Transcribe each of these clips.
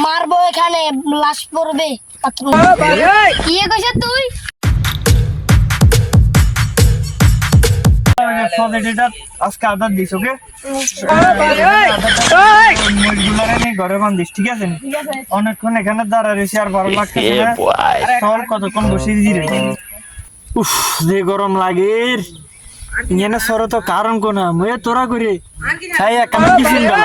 মারবো এখানে লাশ পড়বে কি কইছ তুই আজকে আদার দিস ওকে ঘরে বান্ধিস ঠিক আছে অনেকক্ষণ এখানে দাঁড়া রয়েছে আর ভালো লাগতেছে না চল কতক্ষণ বসে দিরে উফ যে গরম লাগে এনে সর তো কারণ কোনা মুয়ে তোরা করে খাই কাম কি সিনবা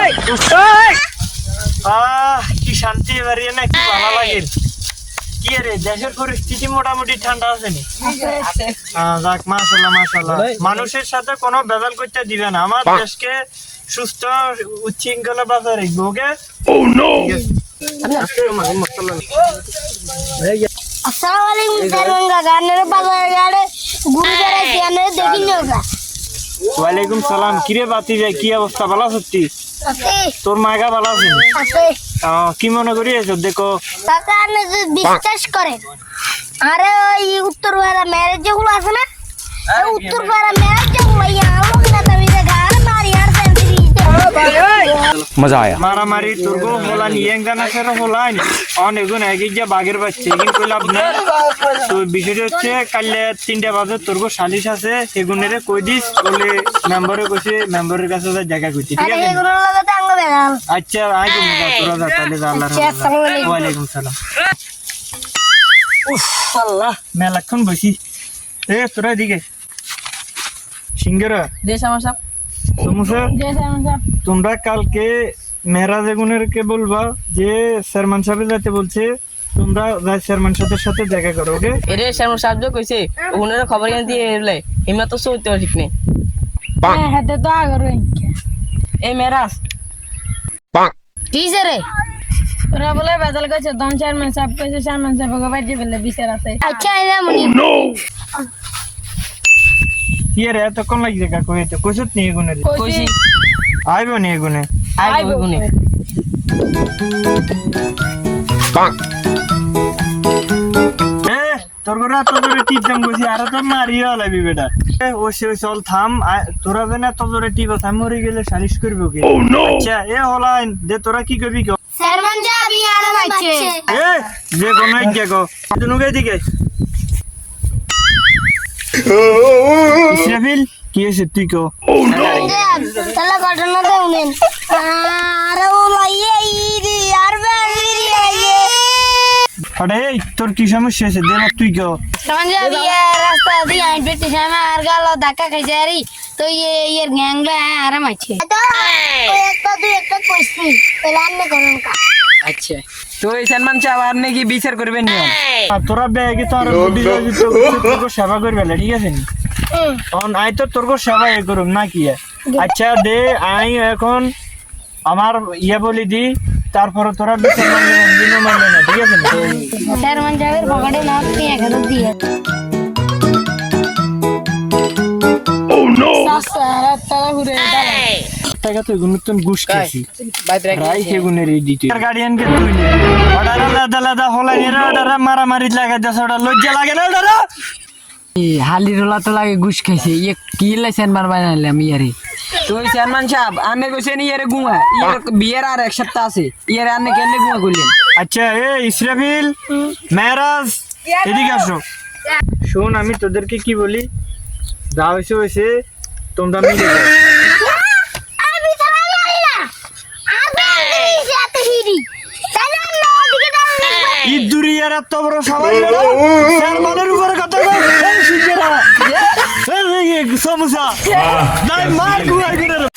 কি শান্তি এবারে না কি ভালো লাগে কি রে দেশের পরিস্থিতি মোটামুটি ঠান্ডা আছে নি যাক মাশাআল্লাহ মাশাআল্লাহ মানুষের সাথে কোনো ভেজাল করতে দিবে না আমার দেশকে সুস্থ উচ্ছৃঙ্খলা বাজায় রাখবো ওকে ও নো আসসালামু আলাইকুম সালাম গানের বাজারে গাড়ে ঘুরে বেড়াইছি আনে দেখিন না ওয়ালাইকুম সালাম কিরে বাতি যায় কি অবস্থা ভালো সত্যি তোর মাগা ভালো আছে কি মনে করি এসব দেখো কাকা আপনি যদি বিশ্বাস করেন আরে ওই উত্তর পাড়া ম্যারেজ যেগুলো আছে না উত্তর পাড়া ম্যারেজ যেগুলো আলো না তুমি গান মারি আর मजा आया মারামারি তোরগো হলা নিয়েন জানা সেরা হলাইন অনেকগুণ আগে গিয়ে বাগের বাচ্চা এগিন কইলাম না তো বিষয়টা হচ্ছে কালে 3টা বাজে তোরগো সালিশ আছে সেগুনেরে কই দিস বলে মেম্বারে কইছে মেম্বারের কাছে যা জায়গা কইছি ঠিক আছে এগুলো লাগাতে আঙ্গ বেগাল আচ্ছা আই তুমি তোরা যা তাহলে যা আল্লাহর ওয়া আলাইকুম সালাম উফ আল্লাহ মেলাক্ষণ বসি এ তোরা দিকে সিঙ্গারা দে সমস্যা সমস্যা তোমরা কালকে মেরাজ এগুনেরকে বলবা যে চেয়ারম্যান সাহেব যাতে বলছে তোমরা চেয়ারম্যান সাহেবের সাথে দেখা করো ওকে এরে চেয়ারম্যান সাহেব যে কইছে ওনার খবর কেন দিয়ে এলে হিমা তো সইতে ঠিক নেই হ্যাঁ হাতে তো আগর এই মেরাজ কি রে তোরা বলে বাদল কইছে দন চেয়ারম্যান সাহেব কইছে চেয়ারম্যান সাহেব গো বাইরে বলে বিচার আছে আচ্ছা এরা মনি কি রে এতক্ষণ লাগছে কাকু এটা কইছত নি এগুনের কইছি আইবো নি এগুনে আই গুনে এ তোর ঘরে এত জোরে টিপ দাম কইছি আর তো মারিও লাবি বেটা এ ওসে চল থাম তোরা বেনা এত জোরে টিপ থাম মরে গেলে সালিশ করবে কি আচ্ছা এ হলাইন দে তোরা কি করবি গো চেয়ারম্যান যাবি আর মারছে এ যে কোন এক গো দুনুগে দিকে ইসরাফিল কি হয়েছে তুই কো তাহলে ঘটনা দেউনেন আরে ও লাইয়ে ইদি আর বাড়ি আইয়ে আরে তোর কি সমস্যা আছে দে তুই কো समझ आ रास्ता दी आई बेटी सामा আর গালো ধাক্কা খাইছে আরে তো এর গ্যাংলা আরাম আছে তো একটা দুই একটা কইছি প্ল্যান না করুন কা আচ্ছা তো এই চেয়ারম্যান সাহেব আর নাকি বিচার করবেন নি তোরা ব্যাগে তো আর বডি তোর সেবা করবে না ঠিক আছে অন আই তো তোর সেবা করুম না কি আচ্ছা দে আই এখন আমার ইয়া বলি দি তারপর তোরা বিচার মানবে না ঠিক আছে স্যার মান যাবের পকেটে না আপনি 1000 দিয়ে ও নো সারা তারা ঘুরে টাকা তো গুণতন ঘুষ খাইছি রাই কে গুনের দিতে আর গার্ডিয়ান কে তুই নে অর্ডার আলাদা আলাদা হলাই রে অর্ডার মারামারি লাগা দছ ওটা লজ্জা লাগে না অর্ডার হালি রোলা তো লাগে ঘুষ খাইছে ইয়ে কি লাইছেন মার বানাইলাম ইয়ারে তো চেয়ারম্যান সাহেব আনে কইছেন ইয়ারে গুয়া ইয়ার বিয়ের আর এক সপ্তাহ আছে ইয়ারে আনে কেন গুয়া কইলেন আচ্ছা এ ইসরাফিল মেরাজ এদিকে আসো শোন আমি তোদেরকে কি বলি যা হইছে হইছে তোমরা মিলে যাও আমি তো জানি না আগে সাথে হিরি তাহলে না দিকে দাও ই দুরিয়ার এত বড় সবাই চেয়ারম্যানের উপরে কথা কই এই শিখেরা এই সমস্যা নাই মার গুয়া করে